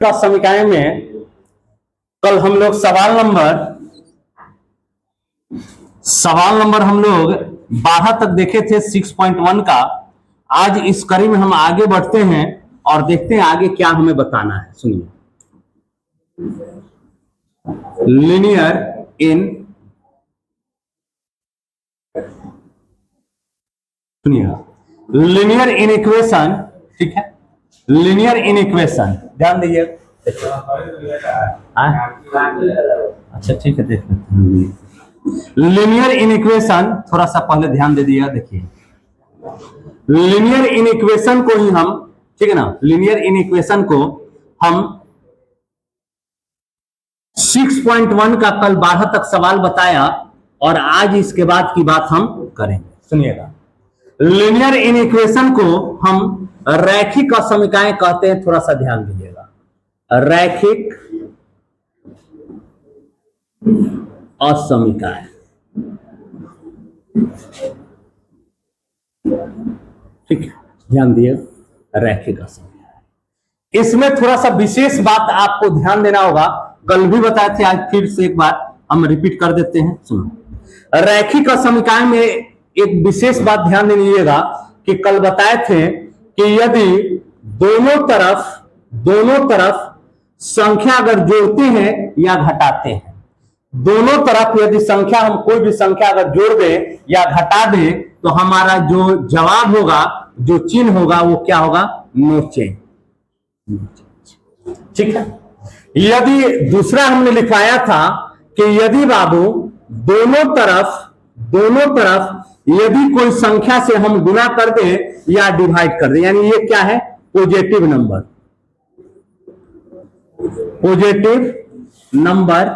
का समीकरण में कल हम लोग सवाल नंबर हम लोग 12 तक देखे थे 6.1 का। आज इस कड़ी में हम आगे बढ़ते हैं और देखते हैं आगे क्या हमें बताना है। सुनिए, लीनियर इन इक्वेशन, ठीक है, लीनियर इन इक्वेशन ध्यान दीजिए। अच्छा ठीक है, देख लेते हैं लीनियर इन इक्वेशन। थोड़ा सा पहले ध्यान दे दिया। देखिए लीनियर इन इक्वेशन को ही हम, ठीक है ना, लीनियर इन इक्वेशन को हम 6.1 का कल 12 तक सवाल बताया और आज इसके बाद की बात हम करेंगे। सुनिएगा, लीनियर इन इक्वेशन को हम रैखिक असमीकाएं कहते हैं। थोड़ा सा ध्यान दीजिएगा, रैखिक असमीकाएं, ठीक है, ध्यान दिए, रैखिक असमीकाएं। इसमें थोड़ा सा विशेष बात आपको ध्यान देना होगा। कल भी बताए थे, आज फिर से एक बार हम रिपीट कर देते हैं। सुनो, रैखिक असमीकाएं में एक विशेष बात ध्यान दे लीजिएगा कि कल बताए थे कि यदि दोनों तरफ संख्या अगर जोड़ते हैं या घटाते हैं, दोनों तरफ यदि संख्या, हम कोई भी संख्या अगर जोड़ दें या घटा दें तो हमारा जो जवाब होगा, जो चिन्ह होगा, वो क्या होगा? No change. ठीक है। यदि दूसरा हमने लिखवाया था कि यदि बाबू दोनों तरफ यदि कोई संख्या से हम गुना कर दें या डिवाइड कर दें, यानी ये क्या है? पॉजिटिव नंबर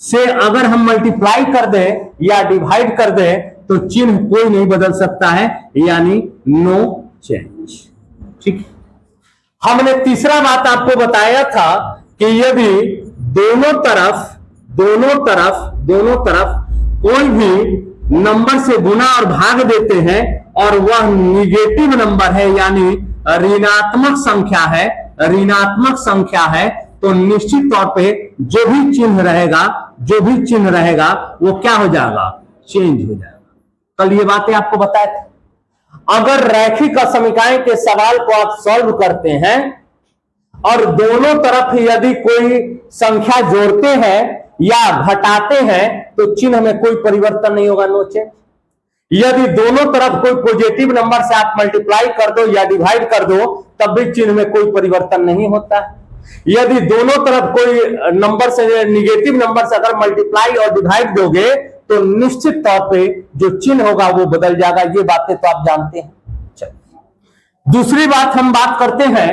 से अगर हम मल्टीप्लाई कर दें या डिवाइड कर दें तो चिन्ह कोई नहीं बदल सकता है, यानी नो चेंज। ठीक। हमने तीसरा बात आपको बताया था कि यदि दोनों तरफ कोई भी नंबर से गुना और भाग देते हैं और वह निगेटिव नंबर है, यानी ऋणात्मक संख्या है, तो निश्चित तौर पे जो भी चिन्ह रहेगा वो क्या हो जाएगा? चेंज हो जाएगा। कल ये बातें आपको बताए थे। अगर रैखिक असमीकाएं के सवाल को आप सॉल्व करते हैं और दोनों तरफ यदि कोई संख्या जोड़ते हैं या घटाते हैं तो चिन्ह में कोई परिवर्तन नहीं होगा, नो चेंज। यदि दोनों तरफ कोई पॉजिटिव नंबर से आप मल्टीप्लाई कर दो या डिवाइड कर दो तब भी चिन्ह में कोई परिवर्तन नहीं होता है। यदि दोनों तरफ कोई नंबर से, निगेटिव नंबर से अगर मल्टीप्लाई और डिवाइड दोगे तो निश्चित तौर पे जो चिन्ह होगा वो बदल जाएगा। ये बातें तो आप जानते हैं। चलिए, दूसरी बात हम बात करते हैं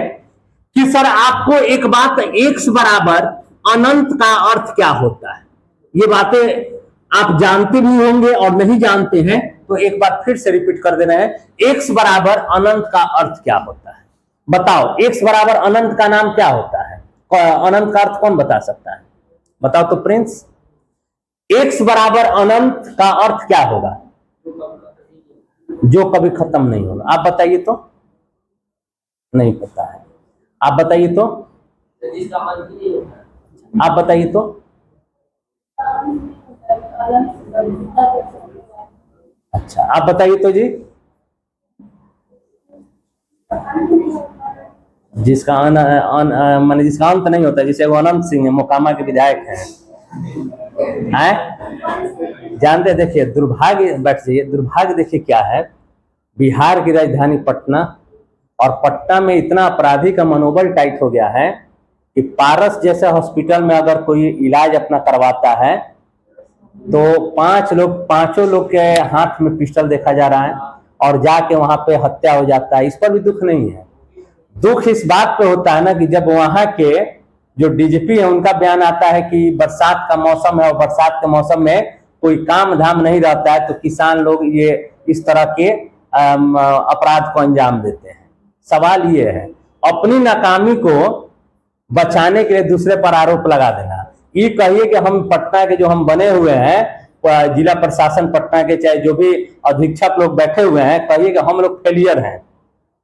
कि सर आपको एक बात, x बराबर अनंत का अर्थ क्या होता है? ये बातें आप जानते भी होंगे और नहीं जानते हैं तो एक बार फिर से रिपीट कर देना है। x बराबर अनंत का अर्थ क्या होता है? बताओ, x बराबर अनंत का नाम क्या होता है? अनंत का अर्थ कौन बता सकता है? बताओ तो प्रिंस, x बराबर अनंत का अर्थ क्या होगा? जो कभी खत्म नहीं होगा। आप बताइए तो। नहीं पता है, आप बताइए तो। आप बताइए तो। अच्छा, आप बताइए तो जी। जिसका माने जिसका अंत नहीं होता, जिसे वो अनंत सिंह है, मोकामा के विधायक हैं। जानते? देखिए दुर्भाग्य, बैठ जाइए। दुर्भाग्य देखिए क्या है, बिहार की राजधानी पटना, और पटना में इतना अपराधी का मनोबल टाइट हो गया है कि पारस जैसे हॉस्पिटल में अगर कोई इलाज अपना करवाता है तो पांचों लोग के हाथ में पिस्टल देखा जा रहा है और जाके वहां पे हत्या हो जाता है। इस पर भी दुख नहीं है। दुख इस बात पे होता है ना कि जब वहां के जो डीजीपी है उनका बयान आता है कि बरसात का मौसम है और बरसात के मौसम में कोई काम धाम नहीं रहता है तो किसान लोग ये इस तरह के अपराध को अंजाम देते हैं। सवाल ये है, अपनी नाकामी को बचाने के लिए दूसरे पर आरोप लगा देना। ये कहिए कि हम पटना के जो हम बने हुए हैं, जिला प्रशासन पटना के, चाहे जो भी अधीक्षक लोग बैठे हुए हैं, कहिए कि हम लोग फेलियर हैं।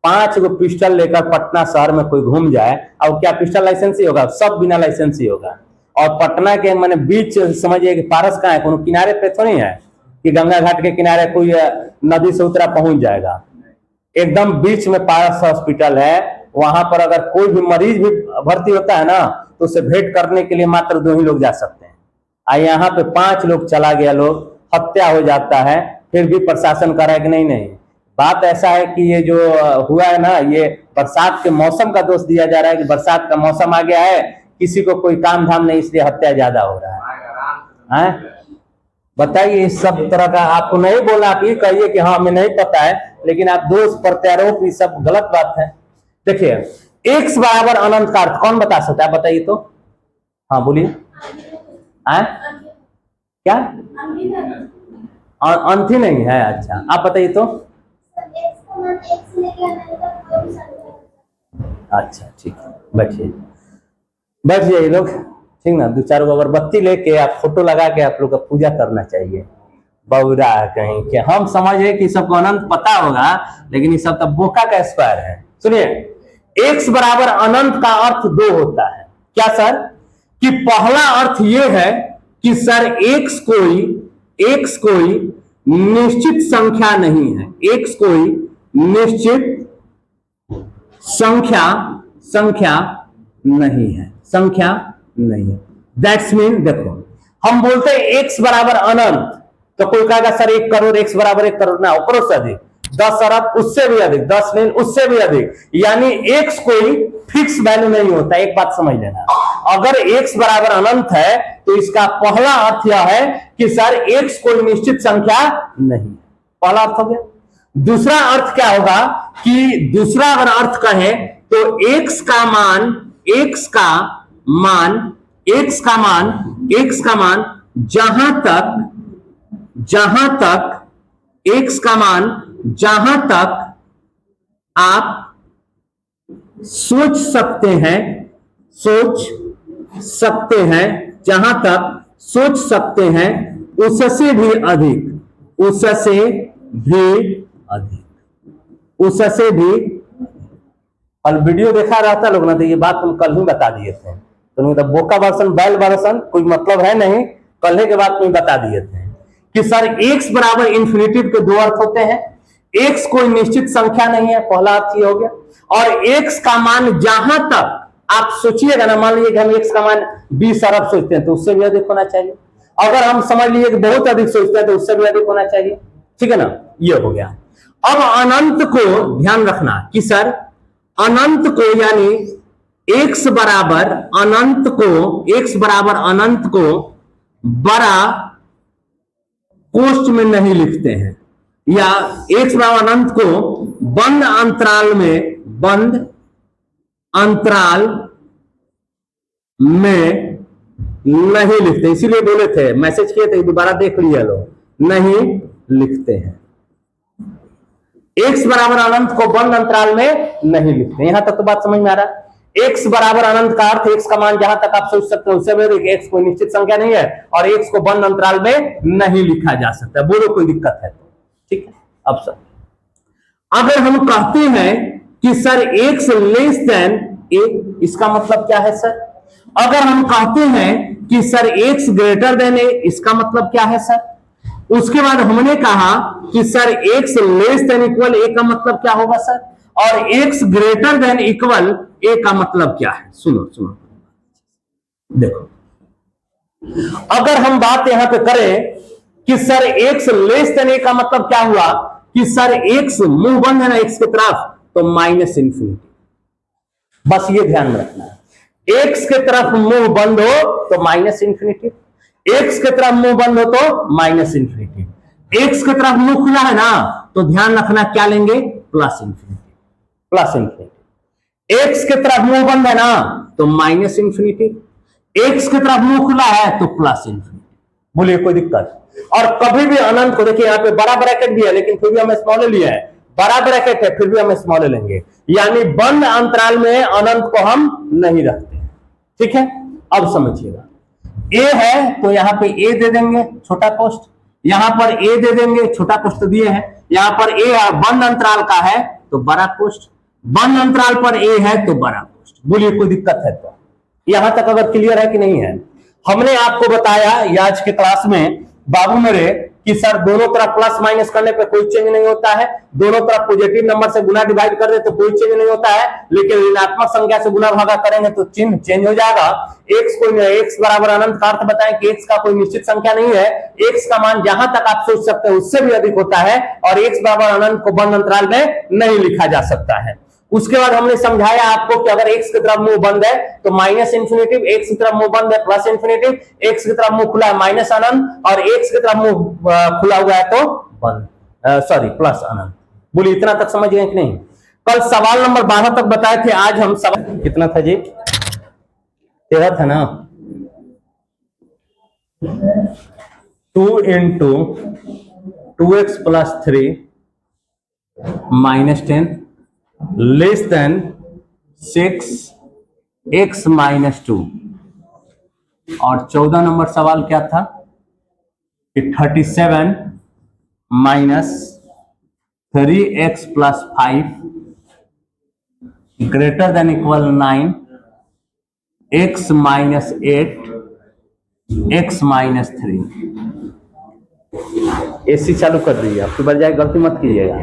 5 गो पिस्टल लेकर पटना शहर में कोई घूम जाए, अब क्या पिस्टल लाइसेंस ही होगा? सब बिना लाइसेंस ही होगा। और पटना के माने बीच समझिए कि पारस कहाँ है, कोनो किनारे पे तो नहीं है कि गंगा घाट के किनारे कोई नदी से उतरा पहुंच जाएगा। एकदम बीच में पारस हॉस्पिटल है। वहां पर अगर कोई भी मरीज भी भर्ती होता है ना, तो उसे भेंट करने के लिए मात्र 2 ही लोग जा सकते हैं। यहाँ पे 5 लोग चला गया, लोग हत्या हो जाता है, फिर भी प्रशासन कह रहा है कि नहीं नहीं। बात ऐसा है कि ये जो हुआ है ना, ये बरसात के मौसम का दोष दिया जा रहा है कि बरसात का मौसम आ गया है, किसी को कोई काम धाम नहीं, इसलिए हत्या ज्यादा हो रहा है। बताइए, इस सब तरह का आपको नहीं बोला, आप ये कहिए कि हाँ हमें नहीं पता है, लेकिन आप दोष प्रत्यारोप, ये सब गलत बात है। देखिए, x बराबर अनंत का अर्थ कौन बता सकता है? बताइए तो। हाँ बोलिए। क्या अंत ही नहीं है? अच्छा, आप बताइए तो। अच्छा ठीक है, बैठिए बैठ जाइए लोग, ठीक ना। 2-4 गो अगरबत्ती लेके आप फोटो लगा के आप लोग का पूजा करना चाहिए। बौरा कहीं के हम समझे कि सबको अनंत पता होगा, लेकिन ये सब तो बोका का स्क्वायर है। सुनिए, x बराबर अनंत का अर्थ 2 होता है। क्या सर? कि पहला अर्थ ये है कि सर x कोई निश्चित संख्या नहीं है। x कोई निश्चित संख्या नहीं है। दैट्स मीन, देखो हम बोलते हैं x बराबर अनंत, तो कोई कहेगा सर 1 करोड़, x बराबर 1 करोड़ ना, करोड़ से अधिक, 10 अरब उससे भी अधिक, 10 मिलियन उससे भी अधिक। यानी x कोई फिक्स वैल्यू नहीं होता। एक बात समझ लेना, अगर x बराबर अनंत है तो इसका पहला अर्थ यह है कि सर x कोई निश्चित संख्या नहीं। पहला अर्थ हो गया। दूसरा अर्थ क्या होगा कि दूसरा अगर अर्थ कहे तो x का मान जहां तक आप सोच सकते हैं उससे भी और वीडियो देखा रहता लोग ना, तो ये बात हम कल ही बता दिए थे। तो मतलब बोका वर्सन बैल वर्सन कोई मतलब है नहीं, कल के बाद में बता दिए थे कि सर x बराबर इन्फिनिटी के 2 अर्थ होते हैं। x कोई निश्चित संख्या नहीं है, पहला अर्थ ये हो गया। और x का मान जहां तक आप सोचिएगा ना, मान लीजिए कि हम x का मान 20 अरब सोचते हैं तो उससे भी अधिक होना चाहिए। अगर हम समझ लीजिए कि बहुत अधिक सोचते हैं तो उससे भी अधिक होना चाहिए, ठीक है ना। ये हो गया। अब अनंत को ध्यान रखना कि सर अनंत को, यानी x बराबर अनंत को बड़ा कोष्ठ में नहीं लिखते हैं, या x बराबर अनंत को बंद अंतराल में नहीं लिखते। इसीलिए बोले थे, मैसेज किए थे, दोबारा देख लिया लोग, नहीं लिखते हैं। x बराबर अनंत को बंद अंतराल में नहीं लिखते। यहां तक तो बात समझ में आ रहा है। x बराबर अनंत का अर्थ x का मान जहां तक आप सोच सकते हो उससे भी अधिक, x कोई निश्चित संख्या नहीं है और x को बंद अंतराल में नहीं लिखा जा सकता। बोलो कोई दिक्कत है तो, ठीक है। अब सर अगर हम कहते हैं कि sir x less than a, इसका मतलब क्या है सर? अगर हम कहते हैं कि sir x greater than a, इसका मतलब क्या है सर? उसके बाद हमने कहा कि sir x less than equal a का मतलब क्या होगा सर? और x greater than equal a का मतलब क्या है? सुनो देखो, अगर हम बात यहां पे करें कि sir x less than a का मतलब क्या हुआ कि सर x मुंह बंद है ना x की तरफ, तो माइनस इंफिनिटी। बस ये ध्यान में रखना है, x के तरफ मुंह बंद हो तो माइनस इंफिनिटी, x के तरफ मुंह बंद हो तो माइनस इंफिनिटी। x के तरफ मुंह खुला है ना, तो ध्यान रखना क्या लेंगे? Plus infinity. x के तरफ मुंह बंद है ना, तो माइनस इंफिनिटी। x के तरफ मुंह खुला है तो प्लस इंफिनिटी। बोलिए कोई दिक्कत? और कभी भी अनंत को देखिए, यहाँ पे बड़ा ब्रैकेट भी है लेकिन फिर भी हमने स्मॉल लिया है, बड़ा ब्रैकेट है फिर भी हम स्मॉल लेंगे, यानी बंद अंतराल में अनंत को हम नहीं रखते हैं, ठीक है। अब समझिएगा, a है तो यहां पे a दे देंगे छोटा कोष्ठ, यहां पर a दे देंगे छोटा कोष्ठ दिए हैं, यहां पर a बंद अंतराल का है तो बड़ा कोष्ठ, बंद अंतराल पर ए है तो बड़ा कोष्ठक। बोलिए कोई दिक्कत है तो? यहां तक अगर क्लियर है कि नहीं है? हमने आपको बताया आज के क्लास में बाबू मेरे कि सर दोनों तरफ प्लस माइनस करने पे कोई चेंज नहीं होता है, दोनों तरफ पॉजिटिव नंबर से गुना डिवाइड कर दे तो कोई चेंज नहीं होता है, लेकिन ऋणात्मक संख्या से गुना भागा करेंगे तो चिन्ह चेंज हो जाएगा। एक्स कोई एक्स बराबर अनंत का अर्थ बताएं कि एक्स का कोई निश्चित संख्या नहीं है, एक्स का मान जहां तक आप सोच सकते हैं उससे भी अधिक होता है, और एक्स बराबर अनंत को बंद अंतराल में नहीं लिखा जा सकता है। उसके बाद हमने समझाया आपको कि अगर एक्स की तरफ मुंह बंद है तो माइनस इंफिनिटिव, एक्स की तरफ मुंह बंद है प्लस इंफिनिटिव, एक्स की तरफ मुंह खुला है माइनस अनंत, और एक्स की तरफ मुंह खुला हुआ है तो बंद सॉरी प्लस अनंत। बोलिए इतना तक समझ गए कि नहीं? कल सवाल नंबर 12 तक बताए थे, आज हम सवाल कितना था जी? 13 था ना। 2 into 2x plus 3 minus 10 less than 6x minus 2, और 14 नंबर सवाल क्या था कि 37 minus 3x plus 5 greater than equal 9, x minus 8 x minus 3। AC चालू कर दीजिए, आपकी बजाय गलती मत कीजिएगा।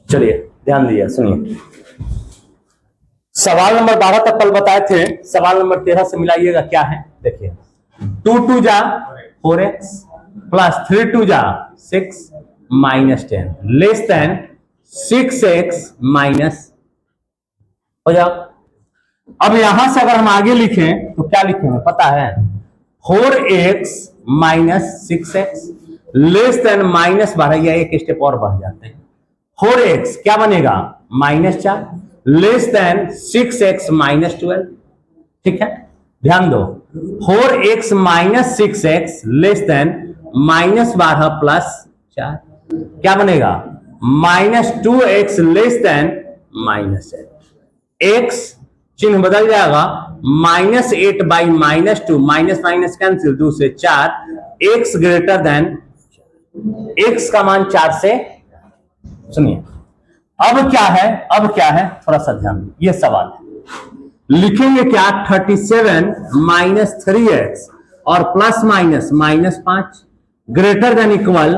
चलिए ध्यान दिया, सुनिए। सवाल नंबर 12 तक कल बताए थे, सवाल नंबर 13 से मिलाइएगा क्या है, देखिए। 2 2 जा 4x प्लस 3 2 जा 6 minus 10 less than 6x minus हो जाओ। अब यहां से अगर हम आगे लिखें तो क्या लिखेंगे पता है? 4x minus 6x less than minus 12, या एक स्टेप और बढ़ जाते हैं। 4x क्या बनेगा minus 4 less than 6x minus 12। ठीक है, ध्यान दो। 4x minus 6x less than minus 12 plus 4 क्या बनेगा minus 2x less than minus 8। x चिन्ह बदल जाएगा, minus 8 by minus 2, minus minus cancel, 2 से 4, x ग्रेटर देन, x का मान 4 से। सुनिए अब क्या है, अब क्या है थोड़ा सा ध्यान दो, ये सवाल है। लिखेंगे क्या 37 माइनस 3x और plus minus minus 5 greater than equal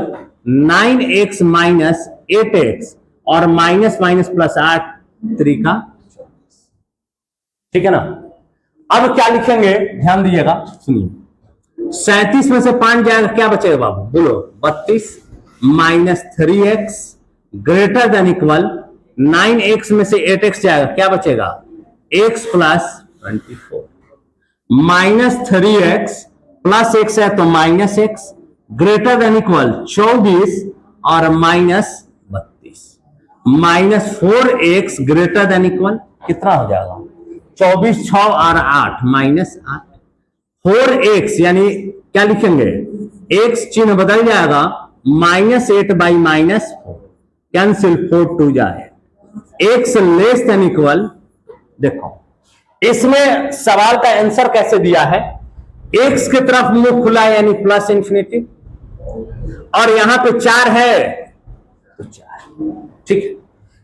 9x minus 8x और माइनस माइनस प्लस 8 3 का, ठीक है ना। अब क्या लिखेंगे ध्यान दीजिएगा, सुनिए। 37 में से 5 जाएगा क्या बचेगा बाबू बोलो? 32 minus 3x greater than equal 9x में से 8x जाएगा क्या बचेगा? x plus 24 minus 3x plus x है तो minus x greater than equal 24 और minus 32 minus 4x greater than equal कितना हो जाएगा? 24 6 और 8 माइनस 8। 4x यानी क्या लिखेंगे? x चिन्ह बदल जाएगा, माइनस 8 बाई माइनस 4 कैंसिल, 4 2 जाए, x लेस देन इक्वल। देखो इसमें सवाल का आंसर कैसे दिया है? x की तरफ मुंह खुला है यानी प्लस इंफिनिटी, और यहां पे 4 है तो 4, ठीक है।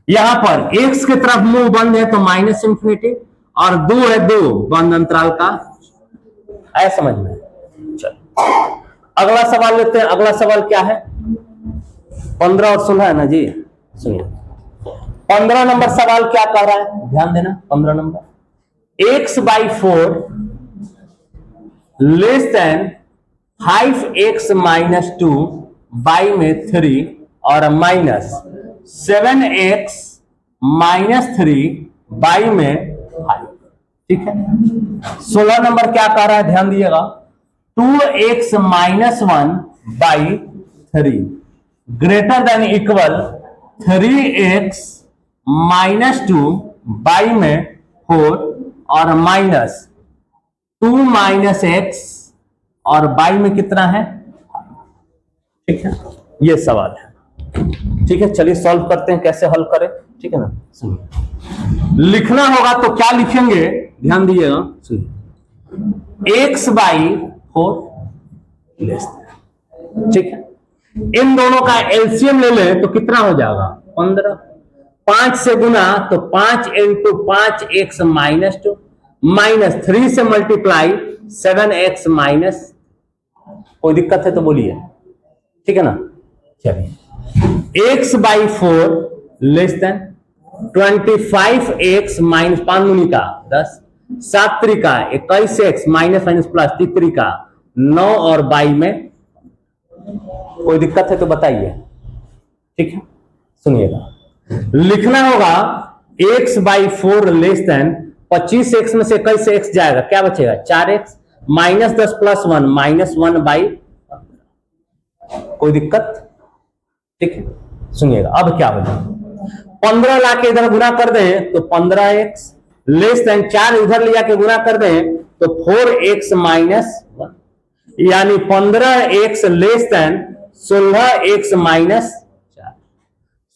यहां पर x की तरफ मुंह बंद है तो माइनस इंफिनिटी, और 2 है 2 बंद अंतराल का, ऐसा समझ में। चलो अगला सवाल लेते हैं। अगला सवाल क्या है? 15 और 16 है ना जी। सुनिए 15 नंबर सवाल क्या कह रहा है, ध्यान देना। 15 number, x by 4 less than 5x minus 2 by में 3 और माइनस 7x माइनस 3 बाई में 5, ठीक है। 16 नंबर क्या कह रहा है ध्यान दीजिएगा, 2x minus 1 by 3 greater than equal 3x minus 2 by में 4 और माइनस 2 माइनस एक्स और बाई में कितना है, ठीक है, ये सवाल है। ठीक है, चलिए सॉल्व करते हैं, कैसे हल करें, ठीक है ना। सुनिए, लिखना होगा तो क्या लिखेंगे, ध्यान दीजिएगा, सुनिए, एक्स बाई 4 लेस, ठीक है। इन दोनों का एलसीएम ले ले तो कितना हो जाएगा 15, 5 से गुना तो 5 इंटू 5 एक्स माइनस 2 माइनस 3 से मल्टीप्लाई 7x माइनस, कोई दिक्कत है तो बोलिए, ठीक है ना। चलिए, x by 4 less than 25x minus 5 दूनी का 10, 7 Trika 21x minus minus plus 3 Trika 9 और बाई में, कोई दिक्कत है तो बताइए, ठीक है। सुनिएगा, लिखना होगा x by 4 less than 25x में से कैसे x जाएगा, क्या बचेगा 4x minus 10 plus 1 minus 1 by, कोई दिक्कत, ठीक है। सुनिएगा, अब क्या हो जाएगा, 15 ला के इधर गुना कर दें तो 15x लेस देन 4 इधर ले जाके गुना कर दें तो 4x माइनस 1, यानी 15x less than 16x minus 4,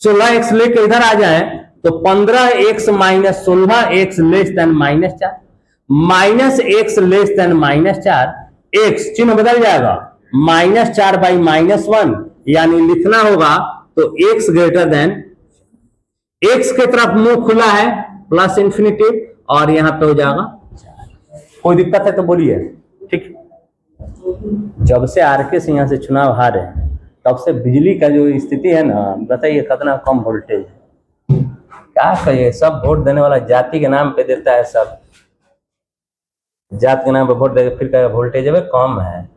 16x लेके इधर आ जाए तो 15x minus 16x less than minus 4, minus x less than minus 4, x चिन्ह बदल जाएगा माइनस 4 बाई माइनस 1, यानी लिखना होगा तो x ग्रेटर देन, x के तरफ मुंह खुला है प्लस इंफिनिटी और यहां पे हो जाएगा 4, कोई दिक्कत है तो बोलिए, ठीक। जब से आरके सिंह से चुनाव हारे हैं तब से बिजली का जो स्थिति है ना, बताइए कितना कम वोल्टेज है, क्या कहिए, सब वोट देने वाला जाति के नाम पे देता है, सब जात के नाम पे वोट देगा, फिर कहेगा वोल्टेज है कम है,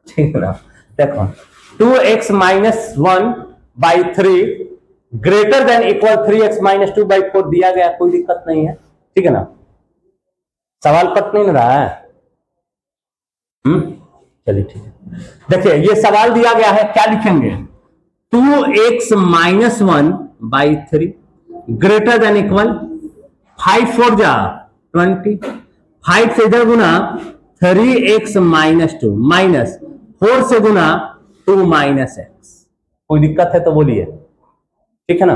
ठीक है ना। देखो 2x minus 1 by 3 greater than equal 3x minus 2 by 4 दिया गया, कोई दिक्कत नहीं है, ठीक है ना। सवाल कट नहीं रहा है, चलिए ठीक है। देखिए, ये सवाल दिया गया है, क्या लिखेंगे, 2x minus 1 by 3 greater than equal 5 4 जा 20, 5 से इधर गुना 3x माइनस 2 माइनस 4 से गुना 2 माइनस x, कोई दिक्कत है तो बोलिए, ठीक है ना।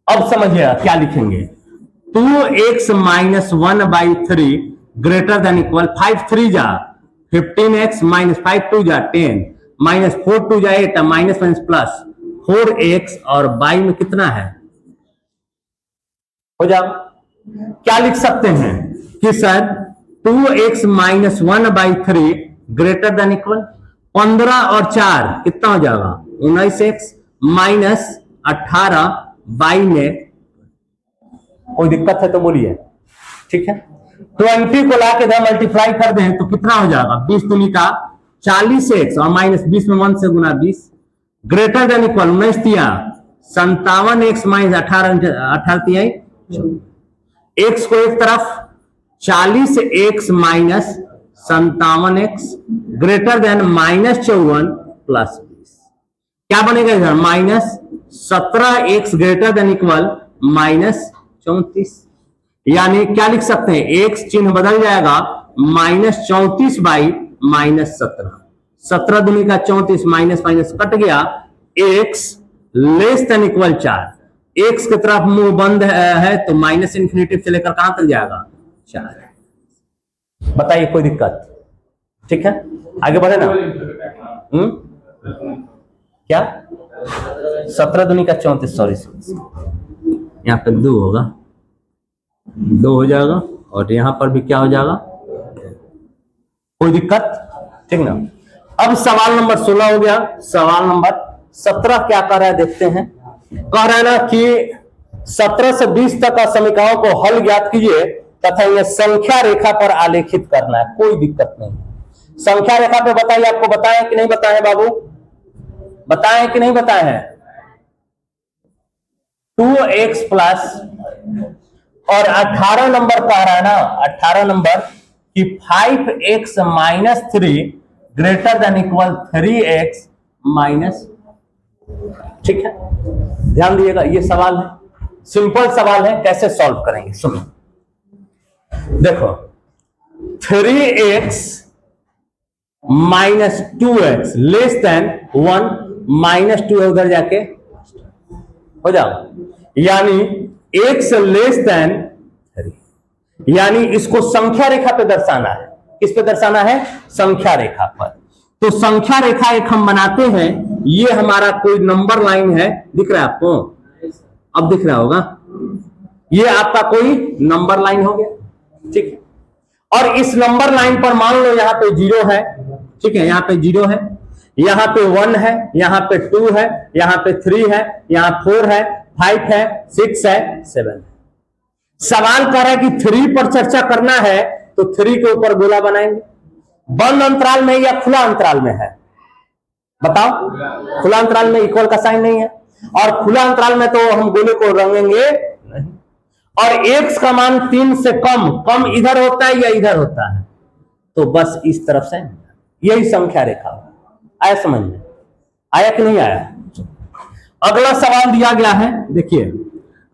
अब समझिए क्या लिखेंगे, 2x minus 1 by 3 greater than equal 5 3 जा 15x माइनस 5 2 जा 10 माइनस 4 2 जा 8 माइनस माइनस प्लस 4x और बाई में कितना है, हो जाओ, क्या लिख सकते हैं कि sir 2x minus 1 by 3 greater than equal 15 और 4 कितना हो जाएगा 19x माइनस 18 बाई में, कोई दिक्कत है तो बोलिए, ठीक है। 20 को लाके इधर मल्टीप्लाई कर दें तो कितना हो जाएगा 20 दूनी का 40x और माइनस 20 में 1 से गुना 20 ग्रेटर देन इक्वल 19 तिया 57x माइनस 18 तिया x को एक तरफ 40x minus 57x greater than minus 54 plus 20, क्या बनेगा इधर minus 17x greater than equal minus 34, यानी क्या लिख सकते हैं, x चिन्ह बदल जाएगा माइनस 34 बाई माइनस 17, 17 दूनी का 34 माइनस माइनस कट गया, x less than equal 4, x की तरफ मुंह बंद है तो माइनस इंफिनिटी से लेकर कहां तक जाएगा 4, बताइए कोई दिक्कत, ठीक है, आगे बढ़े ना। क्या 17 दूनी का 34, सॉरी यहाँ पे 2 होगा, 2 हो जाएगा और यहां पर भी क्या हो जाएगा, कोई दिक्कत, ठीक ना। अब सवाल नंबर 16 हो गया, सवाल नंबर 17 क्या कर रहा है देखते हैं, कह रहा है ना कि 17 से 20 तक समीकरणों को हल ज्ञात कीजिए तथा यह संख्या रेखा पर आलेखित करना है, कोई दिक्कत नहीं। संख्या रेखा पे बताइए, आपको बताए कि नहीं बताए बाबू, बताए कि नहीं बताए हैं, 2x प्लस और 18 नंबर कह रहा है ना, 18 नंबर कि 5x minus 3 greater than equal 3x minus, ठीक है, ध्यान दिएगा, ये सवाल है, सिंपल सवाल है, कैसे सॉल्व करेंगे सुनो। देखो 3x minus 2x less than 1 minus 2 है उधर जाके हो जाओ, यानी x लेस देन 3, यानी इसको संख्या रेखा पे दर्शाना है। किस पे दर्शाना है? संख्या रेखा पर। तो संख्या रेखा एक हम बनाते हैं, ये हमारा कोई नंबर लाइन है, दिख रहा है आपको? अब दिख रहा होगा, ये आपका कोई नंबर लाइन हो गया, ठीक है। और इस नंबर लाइन पर मान लो यहाँ पे 0 है, ठीक है, यहाँ पे 0 है, यहाँ पे 1 है, यहाँ पे 2 है, यहाँ पे 3 है, यहाँ 4 है, 5 है, 6 है, 7 है। सवाल कह रहा है कि 3 पर चर्चा करना है, तो 3 के ऊपर गोला बनाएंगे। बंद अंतराल में या खुला अंतराल में है? बताओ। खुला अंतराल में इक्वल का साइन नहीं है, और खुला अंतराल में तो हम गोले को रंगेंगे नहीं। और x का मान 3 से कम इधर होता है या इधर होता है, तो बस इस तरफ से, यही संख्या रेखा। आया समझ में? आया कि नहीं आया? अगला सवाल दिया गया है, देखिए,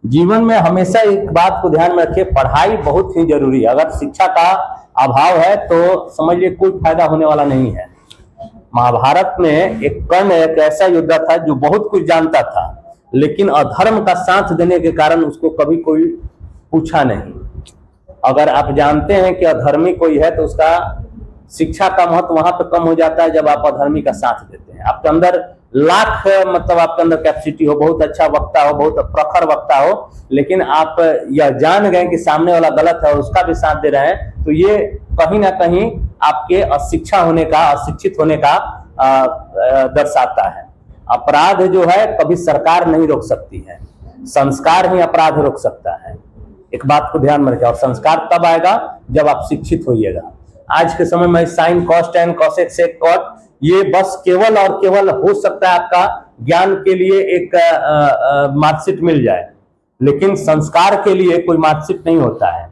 जीवन में हमेशा एक बात को ध्यान में रखिए, पढ़ाई बहुत ही जरूरी है। अगर शिक्षा का अभाव है तो समझिए कोई फायदा होने वाला नहीं है। महाभारत में एक कर्ण एक ऐसा योद्धा था जो बहुत कुछ जानता था, लेकिन अधर्म का साथ देने के कारण उसको कभी कोई पूछा नहीं। अगर आप जानते हैं कि अधर्मी कोई है तो उसका शिक्षा का महत्व वहां पर कम हो जाता है जब आप अधर्मी का साथ देते हैं। आपके अंदर लाख मतलब आपके अंदर कैपेसिटी हो, बहुत अच्छा वक्ता हो, बहुत प्रखर वक्ता हो, लेकिन आप यह जान गए कि सामने वाला गलत है और उसका भी साथ दे रहे हैं, तो ये कहीं ना कहीं आपके अशिक्षा होने का, अशिक्षित होने का दर्शाता है। अपराध जो है कभी सरकार नहीं रोक सकती है, संस्कार ही अपराध रोक सकता है। एक बात को ध्यान में रखें, और संस्कार तब आएगा जब आप शिक्षित होइएगा। आज के समय में साइन, कॉस, टेन, कोसेक, सेक, कॉट, ये बस केवल और केवल हो सकता है आपका ज्ञान के लिए एक मार्कशीट मिल जाए, लेकिन संस्कार के लिए कोई मार्कशीट नहीं होता है,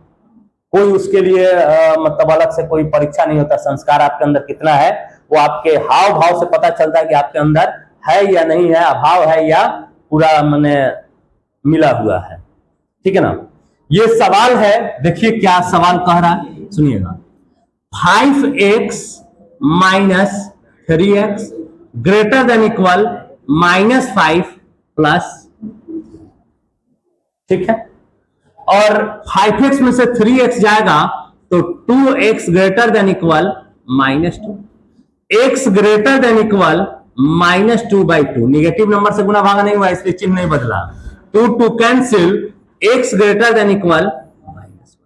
कोई उसके लिए मतलब अलग से कोई परीक्षा नहीं होता। संस्कार आपके अंदर कितना है वो आपके हाव भाव से पता चलता है कि आपके अंदर है या नहीं है, अभाव है या पूरा माने मिला हुआ है, ठीक है ना। ये सवाल है, देखिए क्या सवाल कह रहा है, सुनिएगा। 5x minus 3x greater than equal -5 plus, ठीक है, और 5x में से 3x जाएगा तो 2x greater than equal -2, x greater than equal -2/2। Negative number से गुना भागा नहीं हुआ इसलिए चिन्ह नहीं बदला। 2 cancel, x greater than equal -1।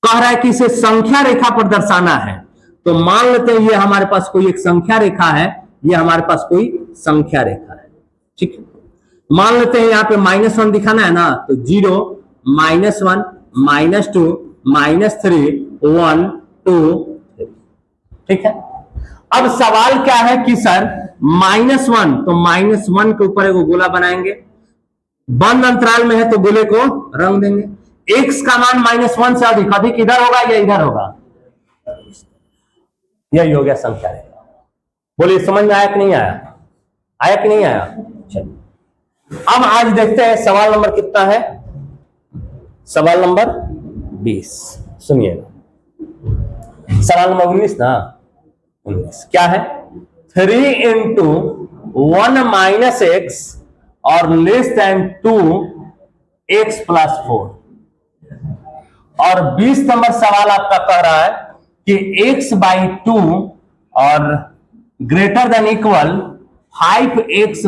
कह रहा है कि इसे संख्या रेखा पर दर्शाना है, तो मान लेते हैं ये हमारे पास कोई एक संख्या रेखा है, ये हमारे पास कोई संख्या रेखा है, ठीक है। मान लेते हैं यहाँ पे -1 दिखाना है ना, तो 0, -1, -2, -3, 1, 2, ठीक है। अब सवाल क्या है कि सर -1, तो -1 के ऊपर एक गोला बनाएंगे, बंद अंतराल में है तो गोले को रंग देंगे। x का मान -1 से अधिक इधर होगा या इधर होगा, यही हो गया संख्या रेखा। बोलिए समझ में आया कि नहीं आया? आया कि नहीं आया? चलिए अब आज देखते हैं सवाल नंबर कितना है। सवाल नंबर 20 सुनिएगा। सवाल नंबर 19 ना, 19 क्या है? 3 × 1 - x और लेस देन 2x + 4। और 20 नंबर सवाल आपका कह रहा है कि x/2 और greater than equal 5x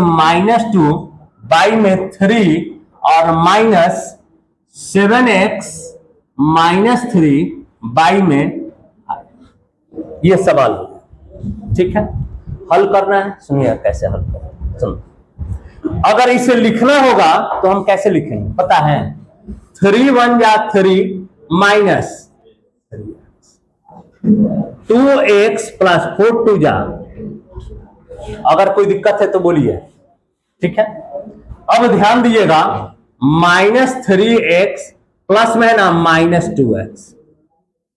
- 2 by में 3 और -7x - 3 बाई में 5। ये सवाल हो गया, ठीक है। हल करना है, सुनिए कैसे हल करना। सुनो, अगर इसे लिखना होगा तो हम कैसे लिखेंगे पता है? 3 × 1 = 3 माइनस 2x + 4 2 जा। अगर कोई दिक्कत है तो बोलिए, ठीक है। अब ध्यान दीजिएगा, -3x प्लस में है ना -2x,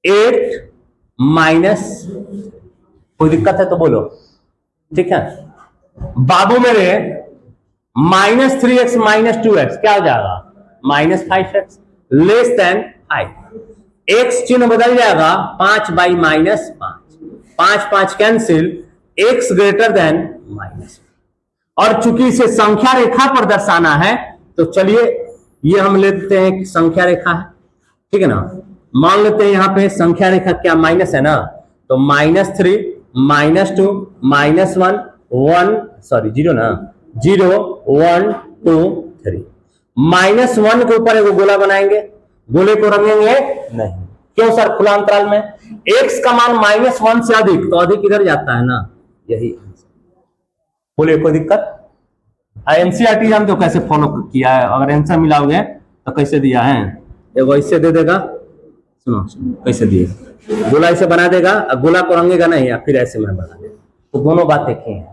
8 माइनस, कोई दिक्कत है तो बोलो, ठीक है। बाबू मेरे -3x - 2x क्या हो जाएगा? -5x less than 5। एक्स चिन्ह बदल जाएगा 5/-5, 5 cancel, x greater than minus. और चूंकि इसे संख्या रेखा पर दर्शाना है तो चलिए ये हम लेते हैं कि संख्या रेखा है, ठीक है ना। मान लेते हैं यहाँ पे संख्या रेखा क्या माइनस है ना, तो -3, -2, -1, 1 सॉरी 0 ना, 0 1 2 3। -1 के ऊपर एक गोला बनाएंगे, गोले को रंगेंगे नहीं, क्यों सर, खुला अंतराल में। एक्स का मान -1 से अधिक, तो अधिक इधर जाता है ना, यही बोले कोई दिक्कत। एनसीईआरटी जानते हो कैसे फॉलो किया है, अगर आंसर मिलाओगे तो कैसे दिया है, एगो ऐसे दे देगा, सुनो कैसे दिए, गोला ऐसे बना देगा, गोला को रंगेगा नहीं, या फिर ऐसे में बना देगा, तो दोनों बात एक ही है,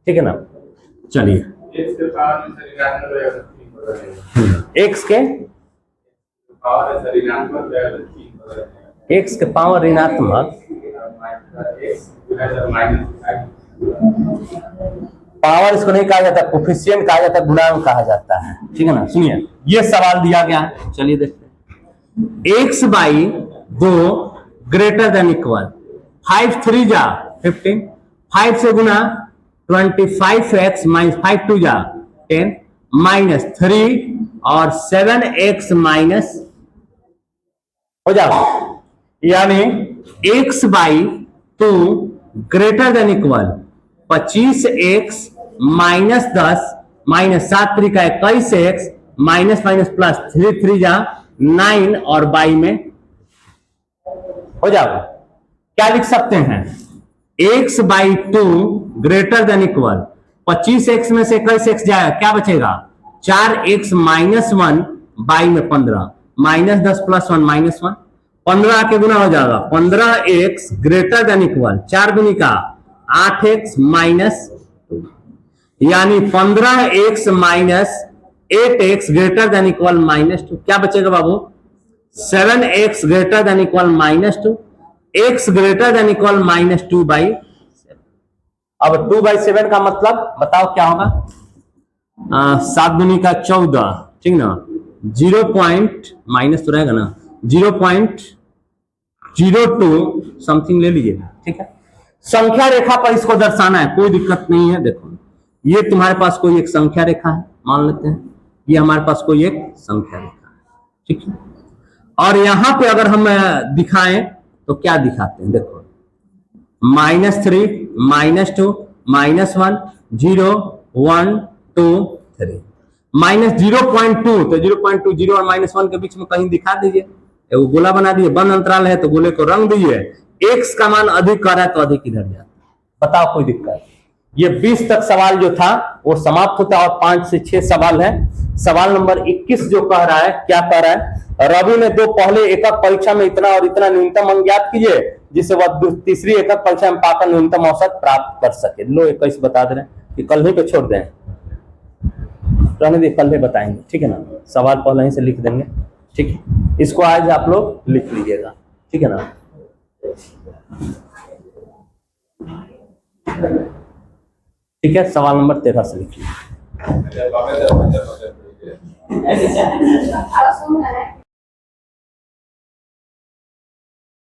ठीक है ना। चलिए एक्स के पावर ऋणात्मक, पावर इसको नहीं कहा जाता, कोफिशिएंट कहा जाता है, गुणांक कहा जाता है, ठीक है ना। सुनिए ये सवाल दिया गया है, चलिए देखते हैं। x/2 ग्रेटर देन इक्वल 5 3 जा 15, 5 से गुना 25x माइनस 5 2 जा 10 -3 और 7x माइनस हो जाएगा, यानी x/2 greater than equal 25x minus 10 minus 7 3 का 21x माइनस माइनस प्लस 3 3 जा 9 और बाई में हो जाएगा। क्या लिख सकते हैं, x/2 greater than equal 25x में से 21x जाएगा, क्या बचेगा 4x माइनस 1 बाई में 15 माइनस 10 प्लस 1 -1, 15 के गुना हो जाएगा, 15x ग्रेटर देन इक्वल 4 गुनी का 8x माइनस, यानी 15x minus 8x greater than equal -2, क्या बचेगा बाबू 7x greater than equal -2, x greater than equal -2/7। अब 2/7 का मतलब बताओ क्या होगा, 7 गुनी का 14, ठीक ना, 0 पॉइंट माइनस तो रहेगा ना, 0.02 समथिंग ले लीजिए, ठीक है। संख्या रेखा पर इसको दर्शाना है, कोई दिक्कत नहीं है। देखो ये तुम्हारे पास कोई एक संख्या रेखा है, मान लेते हैं ये हमारे पास कोई एक संख्या रेखा है, ठीक है। और यहां पे अगर हम दिखाएं तो क्या दिखाते हैं, देखो -3 -2 -1 0 1 2 3 -0.2, तो 0.2 0 और -1 के बीच में कहीं दिखा दीजिए, एगो गोला बना दीजिए, बंद अंतराल है तो गोले को रंग दीजिए, एक्स का मान अधिक कर रहा है तो अधिक इधर जाता है, बताओ कोई दिक्कत। ये 20 तक सवाल जो था वो समाप्त होता है, और 5 से 6 सवाल है। सवाल नंबर 21 जो कह रहा है, क्या कह रहा है, रवि ने दो पहले एकक परीक्षा में इतना और इतना न्यूनतम अंक ज्ञात कीजिए जिससे वह तीसरी एकक परीक्षा में पाकर न्यूनतम औसत प्राप्त कर सके। लो 21 बता दे रहे हैं कि कल ही पे छोड़ दें, रहने दे, कल ही बताएंगे, ठीक है ना, सवाल पहले ही से लिख देंगे, ठीक है। इसको आज आप लोग लिख लीजिएगा, ठीक है ना। ठीक है, सवाल नंबर 13 से लिखिए।